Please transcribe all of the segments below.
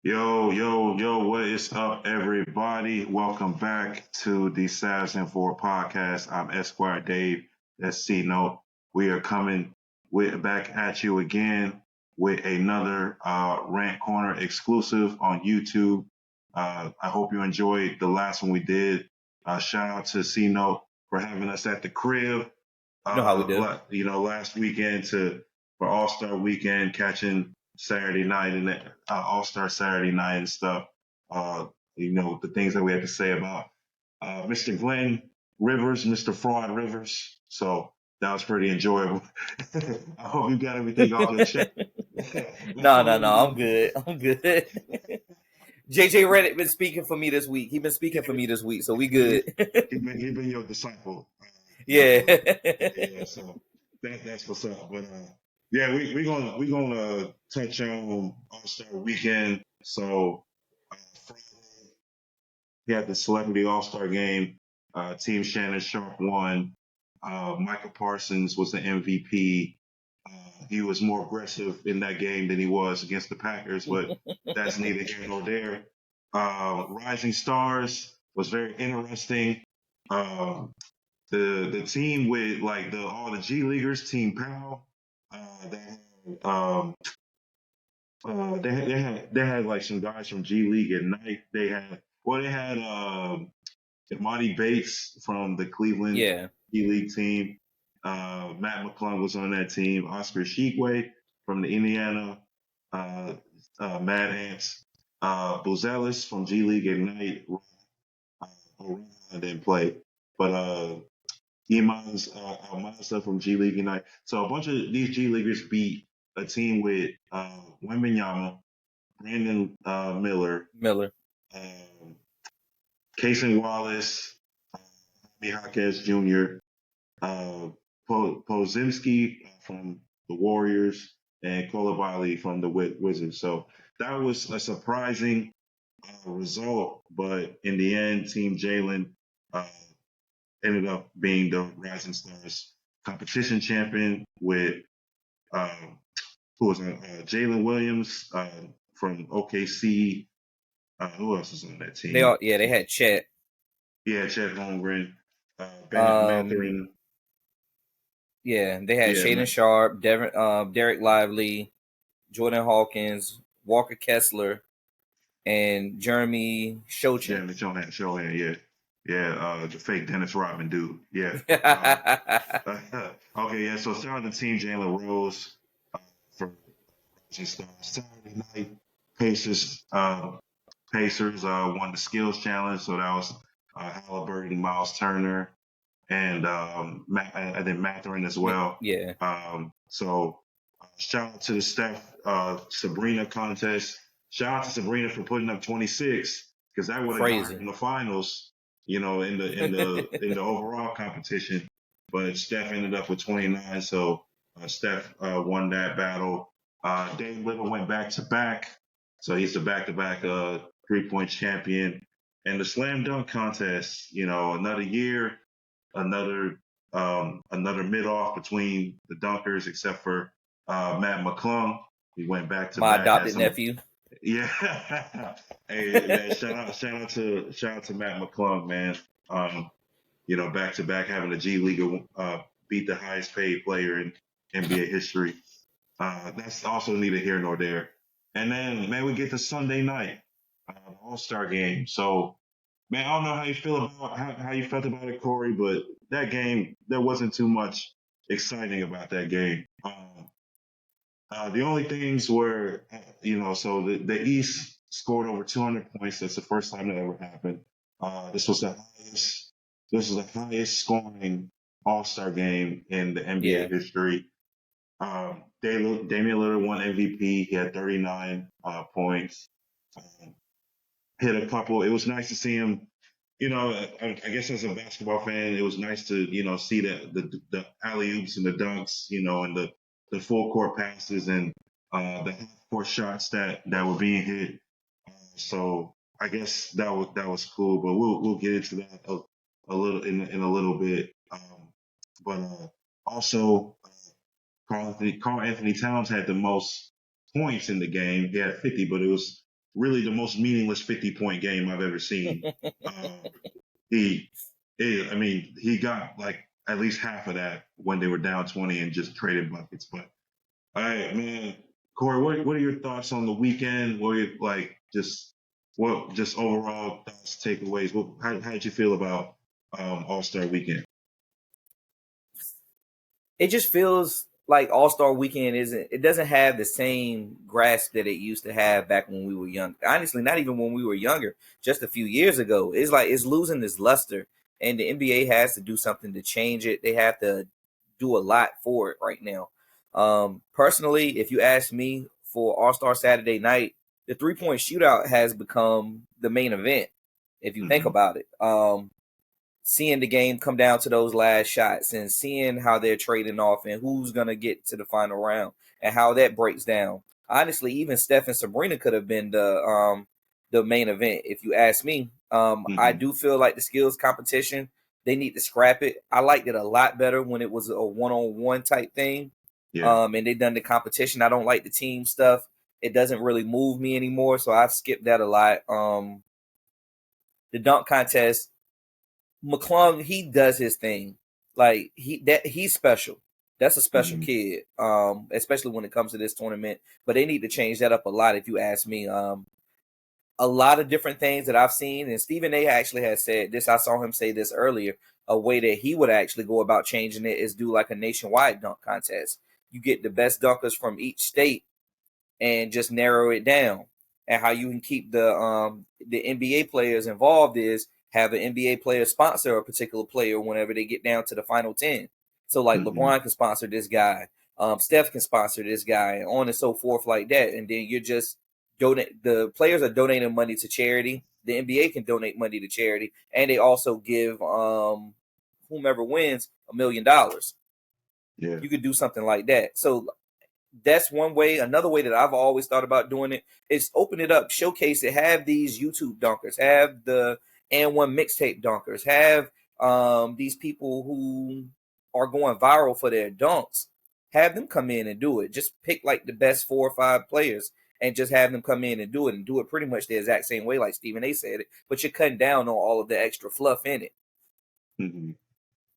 Yo, yo, yo, what is up, everybody? Welcome back to the Savs and Four podcast. I'm Esquire Dave. That's C Note. We are coming back at you again with another Rant Corner exclusive on YouTube. I hope you enjoyed the last one we did. Shout out to C Note for having us at the crib. You know how we do. Last weekend for All Star Weekend, catching Saturday night and All Star Saturday night and stuff. Uh, the things that we had to say about Mr. Glenn Rivers, Mr. Fraud Rivers. So that was pretty enjoyable. I hope you got everything off your chest. No. I'm good. I'm good. JJ Reddick been speaking for me this week. He been speaking for me this week, so we good. He been your disciple. Yeah. Yeah, so that's what's up. But yeah, we gonna touch on All Star Weekend. So Friday we had the Celebrity All Star Game. Team Shannon Sharp won. Michael Parsons was the MVP. He was more aggressive in that game than he was against the Packers, but that's neither here nor there. Rising Stars was very interesting. Uh, the team with like the all the G Leaguers, Team Pal, that they had like some guys from G League at night. They had Imani Bates from the Cleveland Yeah. G League team. Matt McClung was on that team. Oscar Shigwe from the Indiana Mad Ants. Buzelis from G League at night. Orion didn't play, but Iman's Almanza from G League Unite. So a bunch of these G Leaguers beat a team with Wembanyama, Brandon Miller, Miller. um, Casey Wallace, Jaime Jaquez Jr., uh, Pozimski from the Warriors, and Kolibali from the Wizards. So that was a surprising result, but in the end, Team Jalen uh, ended up being the Rising Stars competition champion with um, who was on Jalen Williams from OKC. Who else was on that team? They had Chet. Yeah, Chet Holmgren, Bennett Um Matherin. yeah, they had Yeah, Shaden Sharp, Derek Lively, Jordan Hawkins, Walker Kessler, and Jeremy Shochin. Jeremy Shohan, yeah. Yeah, the fake Dennis Rodman dude. Yeah. Okay, yeah. So shout out to Team Jalen Rose for Rising Stars Saturday night. Pacers Pacers won the skills challenge, so that was Halliburton, Miles Turner, and I think Matherin as well. Yeah. So shout out to the Steph Sabrina contest. Shout out to Sabrina for putting up 26 because that would have got her Crazy. in the finals, in the overall competition. But Steph ended up with 29, so Steph won that battle. Dame Lillard went back to back, so he's the back-to-back 3-point champion. And the slam dunk contest, another year, another mid off between the dunkers, except for Matt McClung. He went back to My back. Had adopted some, nephew. yeah. Hey man, shout out to Matt McClung, man. Back to back having a G League beat the highest paid player in NBA history. That's also neither here nor there. And then, man, we get to Sunday night, the All Star game. So, man, I don't know how you feel about how you felt about it, Corey, but that game, there wasn't too much exciting about that game. The only things were, so the East scored over 200 points. That's the first time that ever happened. This was the highest. This was the highest scoring All Star game in the NBA Yeah. history. Damian Lillard won MVP. He had 39 points. Um, Hit a couple. It was nice to see him. I guess as a basketball fan, it was nice to see the alley oops and the dunks, and the full court passes and the half court shots that were being hit. So I guess that was cool. But we'll get into that a little in a little bit. But also. Carl Anthony Towns had the most points in the game. He had 50, but it was really the most meaningless 50-point game I've ever seen. Um, he, I mean, he got like at least half of that when they were down 20 and just traded buckets. But all right, man, Corey, what are your thoughts on the weekend? What are you, like just overall thoughts, takeaways? How did you feel about All-Star Weekend? It just feels like All-Star Weekend it doesn't have the same grasp that it used to have back when we were young. Honestly, not even when we were younger, just a few years ago. It's like it's losing this luster, and the NBA has to do something to change it. They have to do a lot for it right now. Personally, if you ask me, for All-Star Saturday night, the three-point shootout has become the main event, if you think Mm-hmm. about it. Seeing the game come down to those last shots and seeing how they're trading off and who's going to get to the final round and how that breaks down. Honestly, even Steph and Sabrina could have been the main event if you ask me. I Mm-hmm. do feel like the skills competition, they need to scrap it. I liked it a lot better when it was a one-on-one type thing. Yeah. And they done the competition. I don't like the team stuff. It doesn't really move me anymore, so I've skipped that a lot. The dunk contest, McClung, he does his thing. Like he's special. That's a special Mm-hmm. kid. Especially when it comes to this tournament. But they need to change that up a lot if you ask me. A lot of different things that I've seen, and Stephen A actually has said this. I saw him say this earlier. A way that he would actually go about changing it is do like a nationwide dunk contest. You get the best dunkers from each state and just narrow it down. And how you can keep the NBA players involved is have an NBA player sponsor a particular player whenever they get down to the final 10. So like Mm-hmm. LeBron can sponsor this guy, Steph can sponsor this guy, and on and so forth like that. And then you're just donate. The players are donating money to charity. The NBA can donate money to charity, and they also give whomever wins $1 million. Yeah. You could do something like that. So that's one way. Another way that I've always thought about doing it is open it up, showcase it, have these YouTube dunkers, have the and one mixtape dunkers, have these people who are going viral for their dunks, have them come in and do it. Just pick like the best 4 or 5 players and just have them come in and do it pretty much the exact same way like Stephen A said it, but you're cutting down on all of the extra fluff in it. Mm-hmm.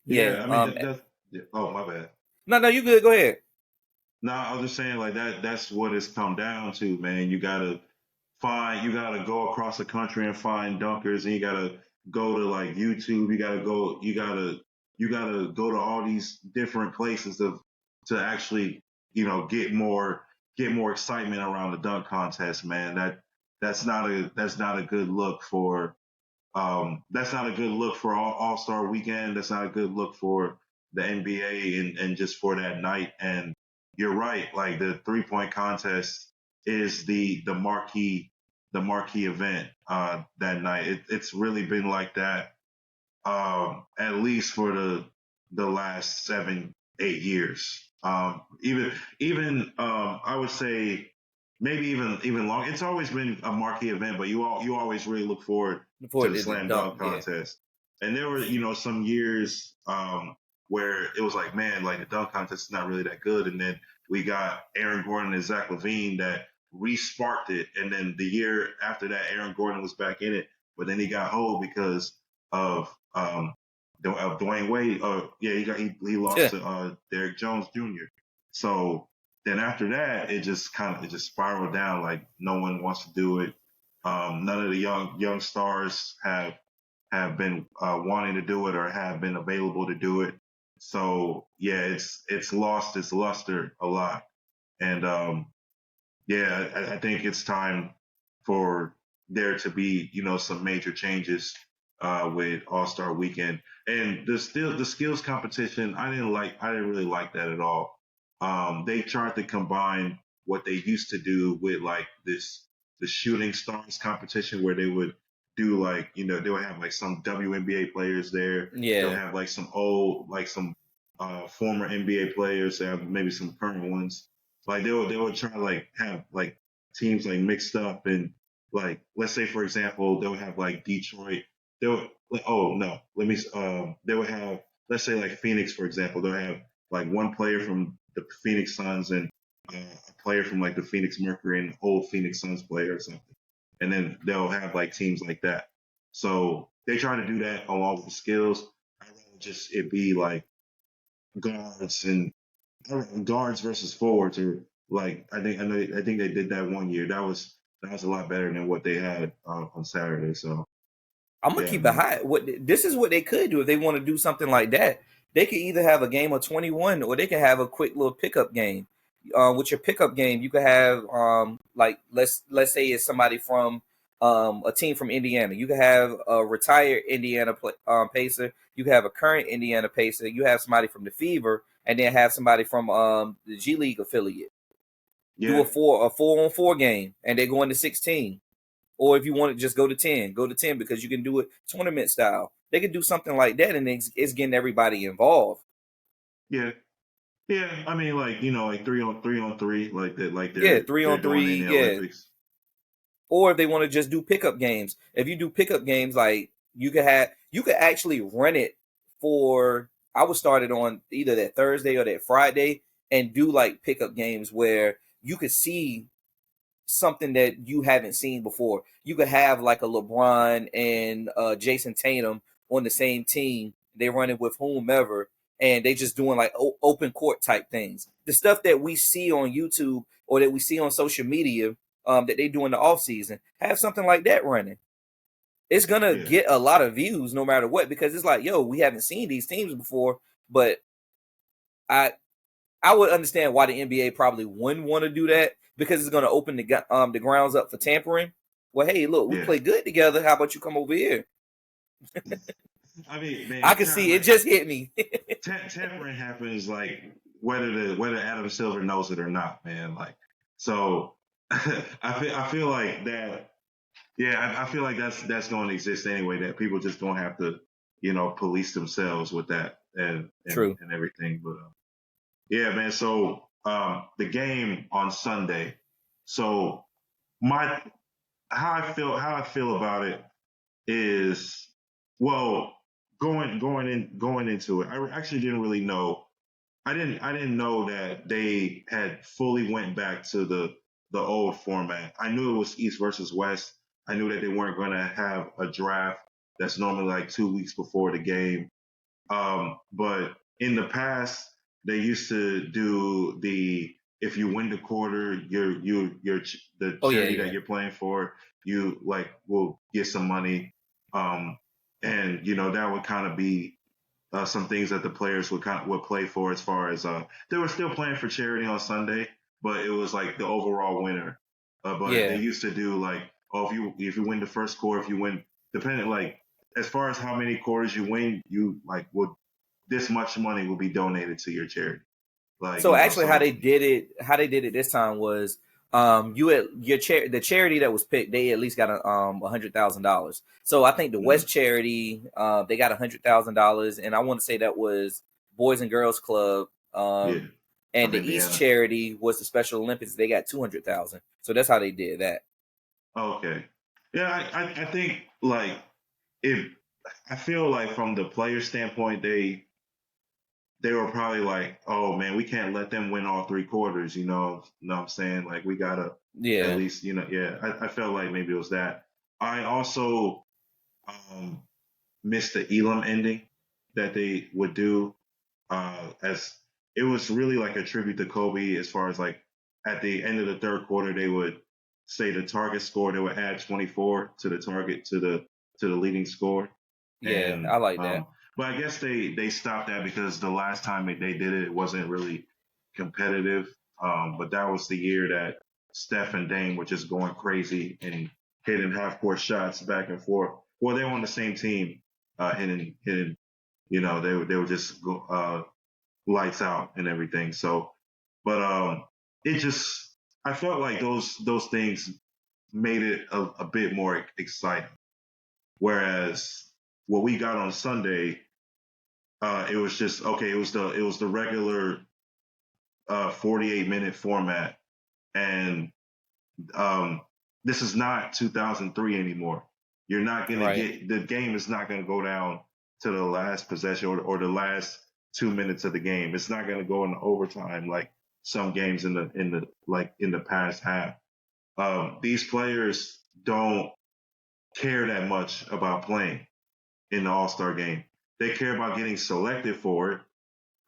Yeah. Yeah. I mean, that's. Yeah. Oh, my bad. No, you good. Go ahead. No, I was just saying like that. That's what it's come down to, man. You gotta go across the country and find dunkers, and you gotta go to like YouTube. You gotta go to all these different places to actually, get more excitement around the dunk contest, man. That's not a good look for All Star Weekend. That's not a good look for the NBA and just for that night. And you're right, like the 3-point contest is the marquee event that night. It's really been like that at least for the last 7 8 years. Even I would say maybe even long. It's always been a marquee event, but you always really look forward Before to it the did the slam dunk, dunk yeah. contest. And there were some years where it was like, man, like the dunk contest is not really that good. And then we got Aaron Gordon and Zach LaVine that re-sparked it. And then the year after that, Aaron Gordon was back in it, but then he got old because of Dwayne Wade. Yeah, he lost Yeah. to Derrick Jones Jr. So then after that, it just spiraled down. Like no one wants to do it. None of the young stars have been wanting to do it or have been available to do it. So yeah, it's lost its luster a lot. And yeah, I think it's time for there to be, some major changes with All Star Weekend. And the skills competition, I didn't really like that at all. They tried to combine what they used to do with like the shooting stars competition where they would do like, they would have like some WNBA players there. They'll Yeah. have like some former NBA players, they have maybe some current ones, like they would try to like have like teams like mixed up, and like let's say for example they would have like Detroit. They would like, oh no, let me they would have, let's say like Phoenix for example. They'll have like one player from the Phoenix Suns and a player from like the Phoenix Mercury and an old Phoenix Suns player or something. and then they'll have like teams like that. So they try to do that along with the skills. I'd rather just it be like guards and guards versus forwards, or like I think they did that one year. That was a lot better than what they had on Saturday. So I'm gonna yeah, keep it man. high. What this is what they could do if they want to do something like that. They could either have a game of 21, or they can have a quick little pickup game. With your pickup game, you could have like let's say it's somebody from a team from Indiana. You could have a retired Pacer. You could have a current Indiana Pacer. You have somebody from the Fever, and then have somebody from the G League affiliate. Do Yeah, a 4-on-4 game, and they go into 16. Or if you want to just go to 10 because you can do it tournament style. They could do something like that, and it's getting everybody involved. yeah, yeah. I mean, like like 3-on-3, like that, like Yeah, three they're on doing in three. the Yeah. Olympics. Or if they want to just do pickup games. If you do pickup games, like you could actually run it for. I would start it on either that Thursday or that Friday and do like pickup games where you could see something that you haven't seen before. You could have like a LeBron and Jason Tatum on the same team. They running with whomever, and they just doing like open court type things. The stuff that we see on YouTube or that we see on social media that they do in the off season. Have something like that running. It's gonna Yeah, get a lot of views no matter what because it's like, yo, we haven't seen these teams before, but I I would understand why the NBA probably wouldn't want to do that because it's going to open the grounds up for tampering. Well, hey, look, we yeah. play good together. How about you come over here? I mean, I man, can see it just hit me. tampering happens like whether Adam Silver knows it or not, man. Like so, I feel like that. Yeah, I feel like that's going to exist anyway. That people just don't have to, police themselves with that True. and everything. But yeah, man. So the game on Sunday. So my how I feel about it is well going into it. I actually didn't really know. I didn't know that they had fully went back to the old format. I knew it was East versus West. I knew that they weren't going to have a draft that's normally like 2 weeks before the game. But in the past, they used to do the if you win the quarter, the Oh yeah, charity that yeah, you're playing for, you like will get some money. Um, and that would kind of be some things that the players would play for as far as they were still playing for charity on Sunday, but it was like the overall winner. But they yeah. used to do like, oh, if you win the first quarter, if you win, depending like as far as how many quarters you win, you like would this much money will be donated to your charity. Like So actually, so how they did it this time was, you had the charity that was picked, they at least got $100,000. So I think the mm, West charity, they got $100,000, and I want to say that was Boys and Girls Club. yeah And of the East Indiana. charity was the Special Olympics. They got 200,000. So that's how they did that. Okay, yeah, I think like if I feel like from the player standpoint, they were probably like, oh man, we can't let them win all 3 quarters, know what I'm saying? Like we gotta at Yeah, least, yeah. I felt like maybe it was that. I also um missed the Elam ending that they would do. As it was really like a tribute to Kobe as far as like at the end of the third quarter they would say the target score, they would add 24 to the target to the leading score. yeah, And I like that. but I guess they stopped that because the last time they did it, it wasn't really competitive. But that was the year that Steph and Dame were just going crazy and hitting half court shots back and forth. Well, they were on the same team, hitting. They were just lights out and everything. So, but it just I felt like those things made it a bit more exciting. Whereas what we got on Sunday, it was just okay. It was the regular 48-minute format, and um, this is not 2003 anymore. You're not gonna Right. get the game is not gonna go down to the last possession or the last 2 minutes of the game. It's not gonna go into overtime like some games in the past have. These players don't care that much about playing in the All-Star game. They care about getting selected for it,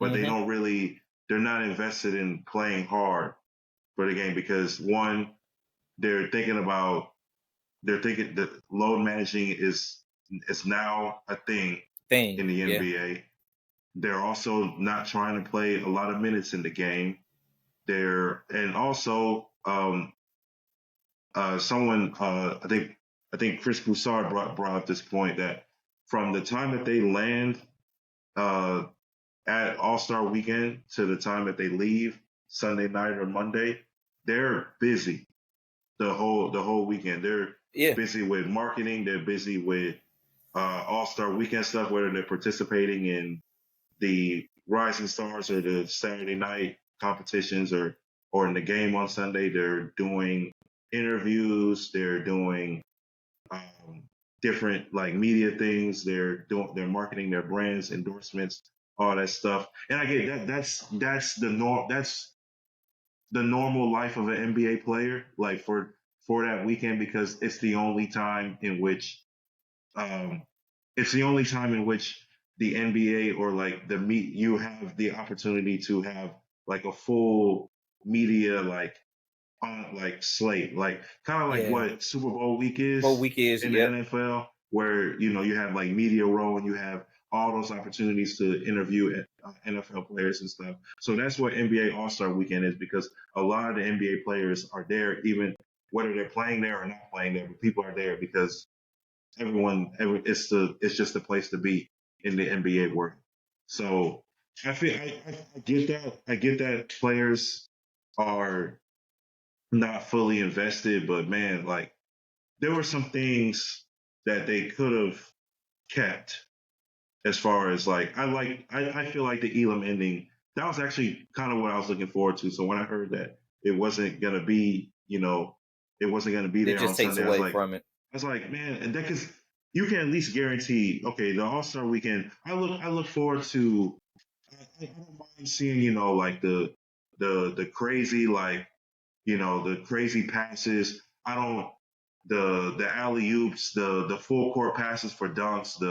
but they don't really. They're not invested in playing hard for the game because one, they're thinking that load managing is now a thing in the NBA. They're also not trying to play a lot of minutes in the game. And also someone I think Chris Broussard brought up this point that from the time that they land at All-Star Weekend to the time that they leave Sunday night or Monday, they're busy the whole weekend. They're busy with marketing. They're busy with All-Star Weekend stuff, whether they're participating in the Rising Stars or the Saturday night competitions or in the game on Sunday. They're doing interviews. They're doing different like media things. They're marketing their brands, endorsements, all that stuff. And I get that. That's the norm. That's the normal life of an NBA player, like for that weekend, because it's the only time in which the NBA or like you have the opportunity to have like a full media slate, like kind of like what Super Bowl week is in the NFL, where you have like media row and you have all those opportunities to interview NFL players and stuff. So that's what NBA All-Star Weekend is, because a lot of the NBA players are there, even whether they're playing there or not playing there, but people are there because it's just a place to be in the NBA world. So I get that. I get that players are not fully invested, but man, like there were some things that they could have kept as far as like I feel like the Elam ending, that was actually kind of what I was looking forward to. So when I heard that it wasn't gonna be, it wasn't gonna be there on Sunday, I was like, man, and that because you can at least guarantee, okay, the All-Star Weekend. I look forward to. I don't mind seeing, like the crazy the crazy passes. I don't the alley oops, the full court passes for dunks,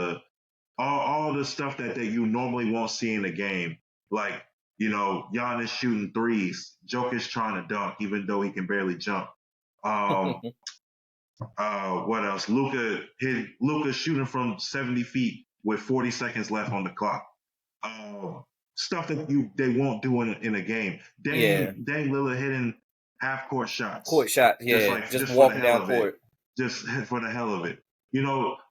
all the stuff that you normally won't see in a game, like Giannis shooting threes, Jokic trying to dunk even though he can barely jump. What else? Luka shooting from 70 feet with 40 seconds left on the clock. Stuff that they won't do in a game. Dang Lillard hitting half court shots. Just walking down court. Just for the hell of it.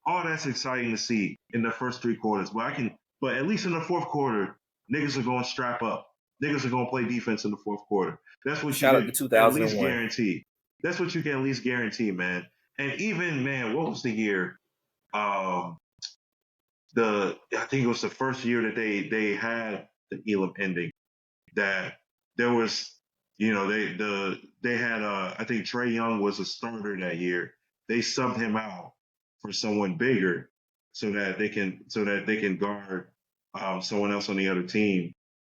All that's exciting to see in the first three quarters. But at least in the fourth quarter, niggas are going to strap up. Niggas are going to play defense in the fourth quarter. That's what Shout you out to 2001. at least guarantee. That's what you can at least guarantee, man. And even, man, what was the year? I think it was the first year that they had the Elam ending. That there was, they had I think Trae Young was a starter that year. They subbed him out for someone bigger so that they can guard someone else on the other team.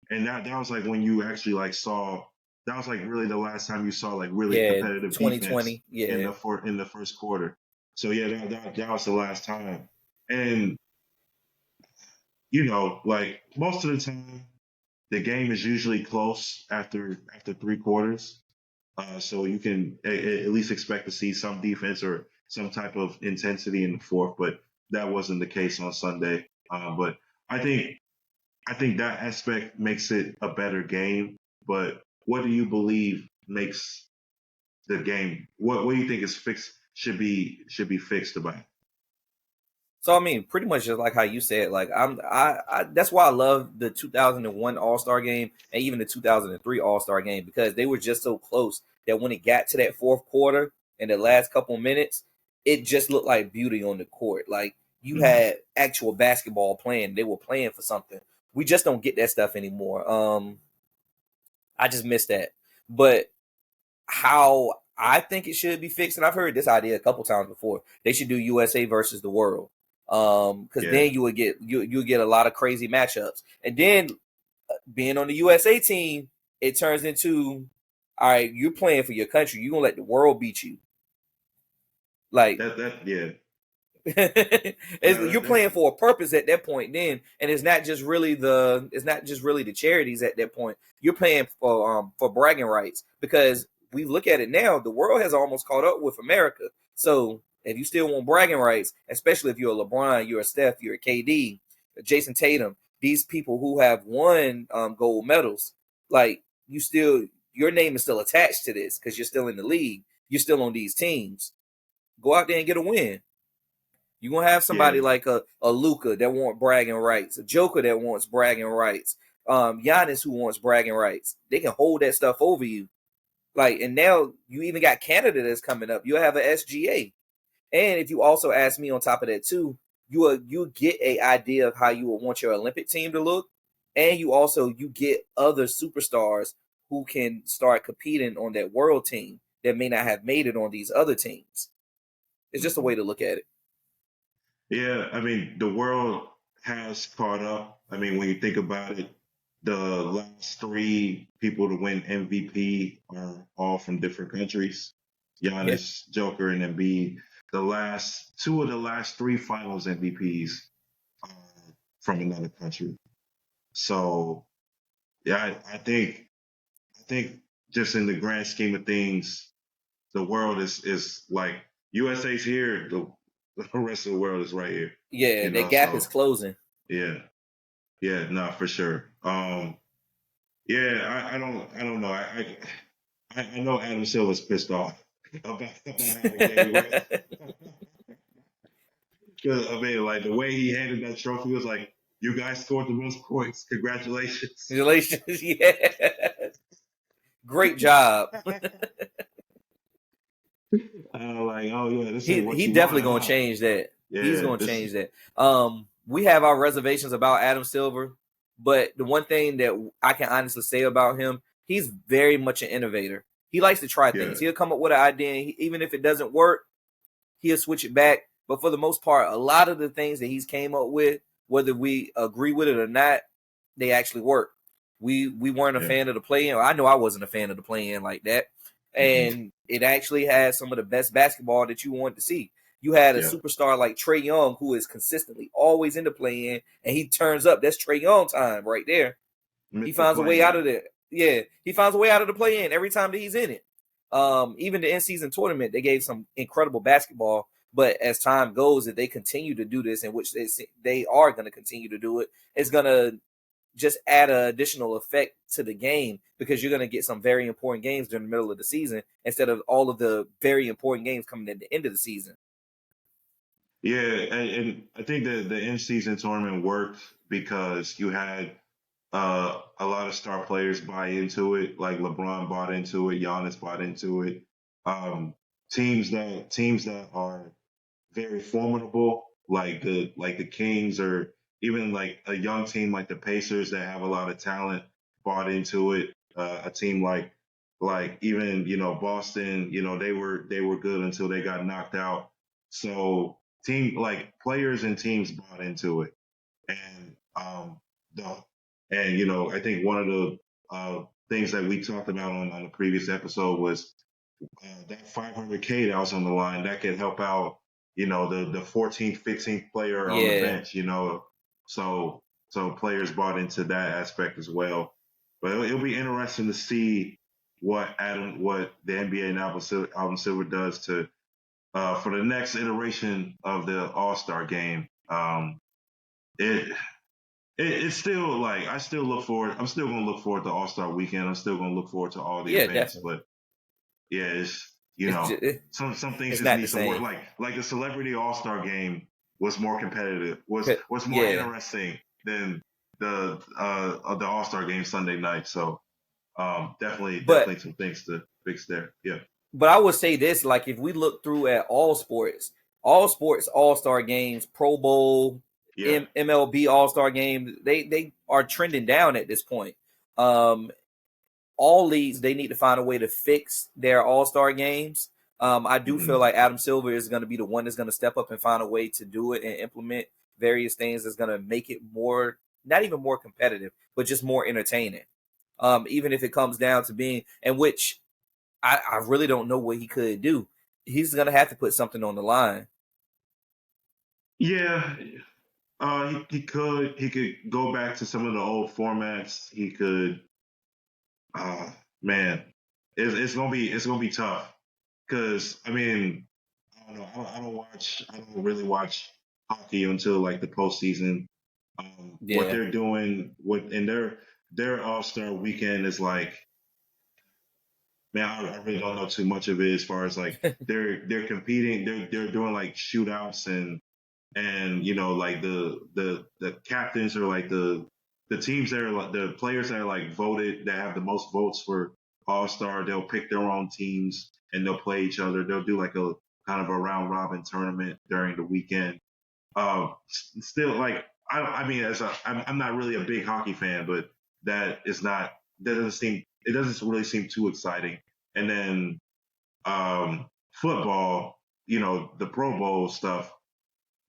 And that was like when you actually like saw. That was like really the last time you saw like really competitive 2020, defense in the first quarter. So yeah, that was the last time. And like most of the time, the game is usually close after three quarters. So you can at least expect to see some defense or some type of intensity in the fourth, but that wasn't the case on Sunday. But I think that aspect makes it a better game. But what do you believe makes the game? What do you think is fixed? Should be fixed about it? So I mean, pretty much just like how you said, like I that's why I love the 2001 All-Star game and even the 2003 All-Star game, because they were just so close that when it got to that fourth quarter and the last couple minutes, it just looked like beauty on the court. Like you had actual basketball playing. They were playing for something. We just don't get that stuff anymore. I just miss that. But how I think it should be fixed, and I've heard this idea a couple times before, they should do USA versus the world. Because then you would get a lot of crazy matchups, and then being on the USA team, it turns into, all right, you're playing for your country. You're gonna let the world beat you. Like Yeah. you're playing for a purpose at that point then, and it's not just really the charities at that point. You're playing for bragging rights, because we look at it now, the world has almost caught up with America. So if you still want bragging rights, especially if you're a LeBron, you're a Steph, you're a KD, a Jason Tatum, these people who have won gold medals, like your name is still attached to this because you're still in the league, you're still on these teams. Go out there and get a win. You're going to have somebody like a Luka that wants bragging rights, a Joker that wants bragging rights, Giannis who wants bragging rights. They can hold that stuff over you. Like, and now you even got Canada that's coming up. You'll have an SGA. And if you also ask me on top of that too, you get a idea of how you would want your Olympic team to look. And you get other superstars who can start competing on that world team that may not have made it on these other teams. It's just a way to look at it. Yeah, I mean, the world has caught up. I mean, when you think about it, the last three people to win MVP are all from different countries. Giannis, Joker, and Embiid. Two of the last three Finals MVPs are from another country. So, yeah, I think just in the grand scheme of things, the world is like USA's here. The rest of the world is right here. Yeah, that gap is closing. Yeah, no, for sure. Yeah, I don't know. I know Adam Silver's pissed off about how the game went. 'Cause, I mean, like the way he handed that trophy was like, "You guys scored the most points. Congratulations!" Congratulations, yeah. Great job. Like, oh yeah, this is what he you definitely want, gonna change that. Yeah, He's gonna change that. We have our reservations about Adam Silver, but the one thing that I can honestly say about him, he's very much an innovator. He likes to try things. He'll come up with an idea, and even if it doesn't work, he'll switch it back. But for the most part, a lot of the things that he's came up with, whether we agree with it or not, they actually work. We weren't a fan of the play-in. I know I wasn't a fan of the play-in like that. And it actually has some of the best basketball that you want to see. You had a superstar like Trae Young, who is consistently always in the play-in, and he turns up. That's Trae Young time right there. He finds a way out of it. Yeah, he finds a way out of the play-in every time that he's in it. Even the in-season tournament, they gave some incredible basketball. But as time goes, if they continue to do this, in which they are going to continue to do it, it's going to just add an additional effect to the game, because you're going to get some very important games during the middle of the season instead of all of the very important games coming at the end of the season. Yeah, and I think the in-season tournament worked because you had a lot of star players buy into it, like LeBron bought into it, Giannis bought into it. Teams that are very formidable, like the Kings, or even like a young team like the Pacers that have a lot of talent, bought into it. A team like even Boston, they were good until they got knocked out. So players and teams bought into it, and I think one of the things that we talked about on the previous episode was that 500K that was on the line that could help out the 14th, 15th player on the bench, so players bought into that aspect as well. But it'll be interesting to see what the NBA and Adam Silver does to for the next iteration of the All-Star game. It's still like I'm still going to look forward to All-Star weekend. I'm still going to look forward to all the events, definitely. but it's some things just need some work. Like the Celebrity All-Star game was more competitive, was more interesting than the All-Star game Sunday night. So definitely some things to fix there. Yeah. But I would say this, like if we look through at all sports All-Star games, Pro Bowl, MLB All-Star game, they are trending down at this point. All leagues, they need to find a way to fix their All-Star games. I do feel like Adam Silver is going to be the one that's going to step up and find a way to do it and implement various things that's going to make it more, not even more competitive, but just more entertaining. Even if it comes down to being, and which I really don't know what he could do. he's gonna have to put something on the line. Yeah, he could go back to some of the old formats. He could, uh, man, it's gonna be tough because I mean I don't know. I don't really watch hockey until like the postseason. What Yeah, they're doing, what in their All Star weekend is like, man, I really don't know too much of it as far as like they're competing, they're doing like shootouts and like the captains are like the teams that are like the players that are like voted that have the most votes for All Star. They'll pick their own teams and they'll play each other. They'll do like a kind of a round robin tournament during the weekend. Still like I mean I'm not really a big hockey fan, but that is not that doesn't seem it doesn't really seem too exciting. And then football, the Pro Bowl stuff,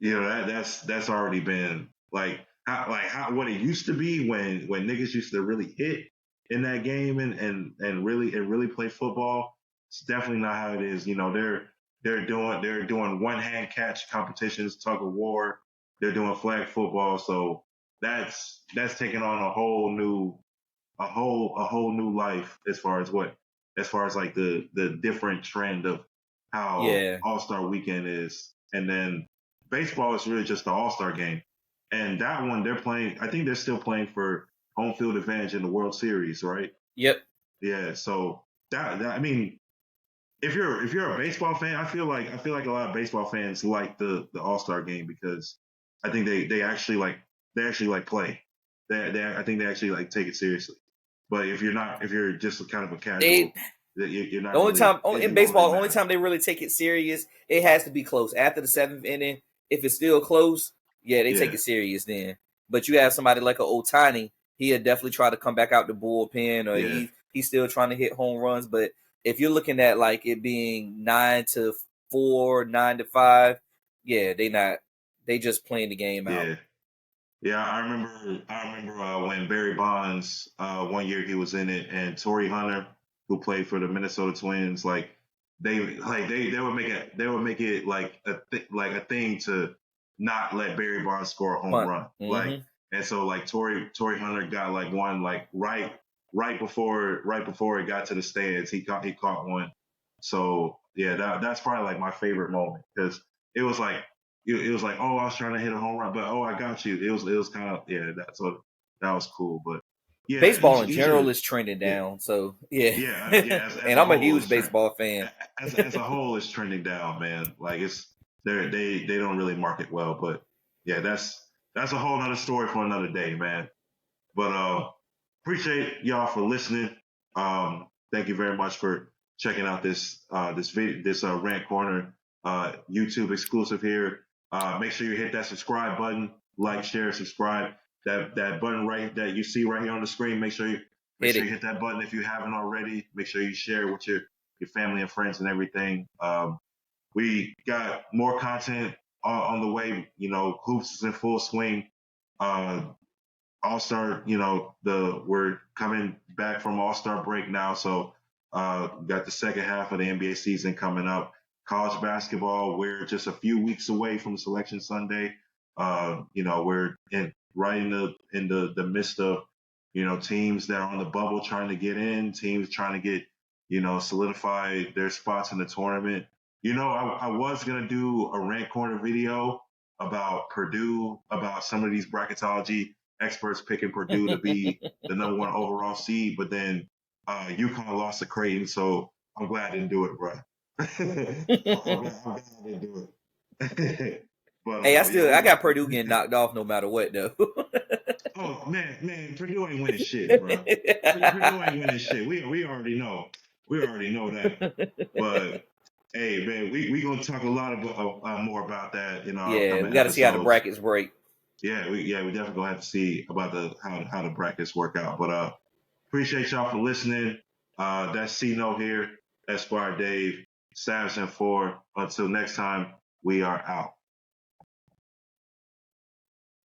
that's already been like how what it used to be when niggas used to really hit in that game and really play football. It's definitely not how it is. They're doing one hand catch competitions, tug of war. They're doing flag football, so that's taking on a whole new life as far as like the different trend of how yeah, All Star Weekend is, and then baseball is really just the All Star game, and that one they're playing. I think they're still playing for home field advantage in the World Series, right? yep. Yeah. So I mean, if you're a baseball fan, I feel like a lot of baseball fans like the All Star game because I think they actually like play. I think they actually like take it seriously. But if you're just kind of a They casual, you're the not only really. time in It won't really baseball, the only matter. time they really take it serious, it has to be close. After the seventh inning, if it's still close, yeah, they take Yeah, it serious then. But you have somebody like a Otani, he'll definitely try to come back out the bullpen, or yeah, he's still trying to hit home runs. But if you're looking at like it being 9-4, 9-5, yeah, they just playing the game out. yeah. Yeah, I remember when Barry Bonds one year he was in it, and Torrey Hunter, who played for the Minnesota Twins, they would make it like a thing to not let Barry Bonds score a home Punt. run. Mm-hmm. And so like Torrey Hunter got like one like right before it got to the stands. He caught one. So yeah, that's probably like my favorite moment because it was like it was like, oh, I was trying to hit a home run, but oh, I got you. It was kind of, yeah, that was cool. But yeah, Baseball each in each of general the is trending yeah down, so yeah. yeah as And a I'm a whole huge is trend baseball fan. as a whole is trending down, man. Like they don't really market well, but yeah, that's a whole nother story for another day, man. But appreciate y'all for listening. Thank you very much for checking out this Rant Corner YouTube exclusive here. Make sure you hit that subscribe button, like, share, subscribe. That button right that you see right here on the screen. Make sure you make Hit sure you it. hit that button if you haven't already. Make sure you share with your family and friends and everything. We got more content on the way. Hoops is in full swing. Uh, All Star, we're coming back from All Star break now, so got the second half of the NBA season coming up. College basketball, we're just a few weeks away from Selection Sunday. We're right in the midst of teams that are on the bubble trying to get in, teams trying to get solidify their spots in the tournament. I was gonna do a Rant Corner video about Purdue, about some of these bracketology experts picking Purdue to be the number one overall seed, but then UConn lost to Creighton, so I'm glad I didn't do it, bro. I'm glad I didn't do it. But Hey, yeah, I got Purdue getting knocked off no matter what though. oh man, Purdue ain't winning shit, bro. Purdue ain't winning shit. We already know. We already know that. But hey, man, we gonna talk a lot more about that in our Yeah, we upcoming got to see how the episodes. brackets break. Yeah, we definitely gonna have to see about how the brackets work out. But appreciate y'all for listening. That's C-No here. Esquire Dave, Savage and 4. Until next time, we are out.